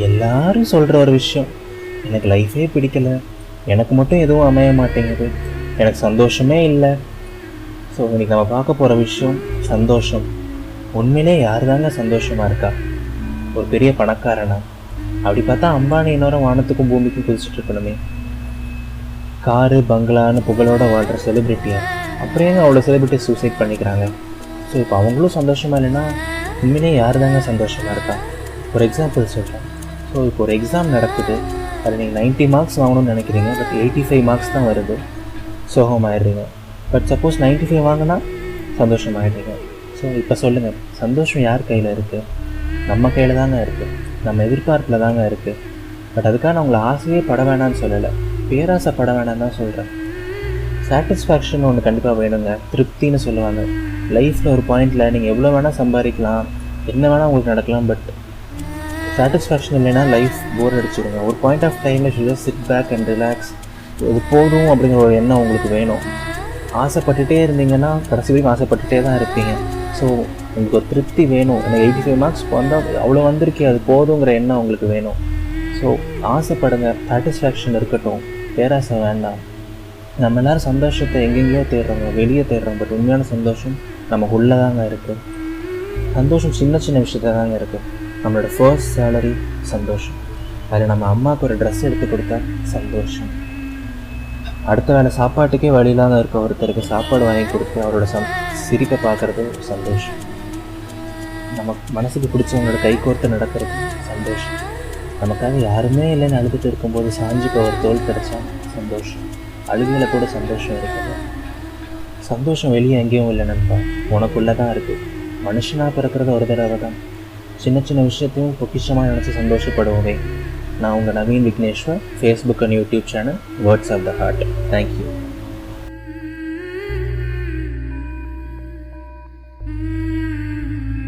எல்லாரும் சொல்கிற ஒரு விஷயம், எனக்கு லைஃபே பிடிக்கலை, எனக்கு மட்டும் எதுவும் அமைய மாட்டேங்குது, எனக்கு சந்தோஷமே இல்லை. ஸோ இன்றைக்கி நம்ம பார்க்க போகிற விஷயம் சந்தோஷம். உண்மையிலே யார் தாங்க சந்தோஷமாக இருக்கா? ஒரு பெரிய பணக்காரனா? அப்படி பார்த்தா அம்பானி இன்னொரு வானத்துக்கும் பூமிக்கும் குதிச்சுட்டு இருக்கணுமே. காரு பங்களான்னு புகழோட வாழ்கிற செலிப்ரிட்டியா? அப்படியே அவ்வளோ செலிப்ரிட்டி சூசைட் பண்ணிக்கிறாங்க. ஸோ இப்போ அவங்களும் சந்தோஷமாக இல்லைன்னா உண்மையிலே யார் தாங்க சந்தோஷமாக இருக்கா? ஒரு எக்ஸாம்பிள் சொல்கிறேன். ஸோ இப்போ ஒரு எக்ஸாம் நடக்குது, அதில் நீங்கள் 90 மார்க்ஸ் வாங்கணும்னு நினைக்கிறீங்க, பட் 85 மார்க்ஸ் தான் வருது, சோகமாகிடுறீங்க. பட் சப்போஸ் 95 வாங்கினா சந்தோஷமாகிடுறீங்க. ஸோ இப்போ சொல்லுங்கள், சந்தோஷம் யார் கையில் இருக்குது? நம்ம கையில் தாங்க இருக்குது, நம்ம எதிர்பார்ப்பில் தாங்க இருக்குது. பட் அதுக்காக நான் உங்களை ஆசையே பட வேணான்னு சொல்லலை, பேராசைப்பட வேணான்னு தான் சொல்கிறேன். சாட்டிஸ்ஃபேக்ஷன் ஒன்று கண்டிப்பாக வேணுங்க, திருப்தின்னு சொல்லுவாங்க. லைஃப்பில் ஒரு பாயிண்டில் நீங்கள் எவ்வளோ வேணால் சம்பாதிக்கலாம், என்ன வேணால் உங்களுக்கு நடக்கலாம், பட் சாட்டிஸ்ஃபேக்ஷன் இல்லைன்னா லைஃப் போர் அடிச்சுடுங்க. ஒரு பாயிண்ட் ஆஃப் டைமில் should sit back and relax. இது போதும் அப்படிங்கிற ஒரு எண்ணம் உங்களுக்கு வேணும். ஆசைப்பட்டுட்டே இருந்தீங்கன்னா கடைசி வரைக்கும் ஆசைப்பட்டுட்டே தான் இருப்பீங்க. ஸோ உங்களுக்கு ஒரு திருப்தி வேணும். எனக்கு 85 மார்க்ஸ் வந்தால் அவ்வளோ வந்திருக்கே, அது போதுங்கிற எண்ணம் உங்களுக்கு வேணும். ஸோ ஆசைப்படுங்க, சாட்டிஸ்ஃபேக்ஷன் இருக்கட்டும், பேராசை வேண்டாம். நம்ம எல்லோரும் சந்தோஷத்தை எங்கெங்கேயோ தேடுறோங்க, வெளியே தேடுறோம். பட் உண்மையான சந்தோஷம் நமக்குள்ளே தாங்க இருக்குது. சந்தோஷம் சின்ன சின்ன விஷயத்த தாங்க இருக்குது. நம்மளோட ஃபர்ஸ்ட் சேலரி சந்தோஷம், அதில் நம்ம அம்மாவுக்கு ஒரு ட்ரெஸ் எடுத்து கொடுத்தா சந்தோஷம், அடுத்த வேலை சாப்பாட்டுக்கே வழியில்லாத இருக்க ஒருத்தருக்கு சாப்பாடு வாங்கி கொடுத்து அவரோட சிரிப்பை பார்க்குறது சந்தோஷம், நம்ம மனசுக்கு பிடிச்சவங்களோட கை கோர்த்து நடக்கிறது சந்தோஷம், நமக்காக யாருமே இல்லைன்னு அழுதுட்டு இருக்கும்போது சாஞ்சிக்கு ஒரு தோல் கிடைச்சா சந்தோஷம், அழுகையில் கூட சந்தோஷம் இருக்குது. சந்தோஷம் வெளியே எங்கேயும் இல்லை நண்பா, உனக்குள்ளே தான் இருக்குது. மனுஷனாக பிறக்கிறது ஒரு தடவை தான். சின்ன சின்ன விஷயத்தையும் பொக்கிஷமாக நினச்சி சந்தோஷப்படுவோமே. நான் உங்கள் Naveen Vigneshwar, Facebook and YouTube channel words of the heart. Thank you.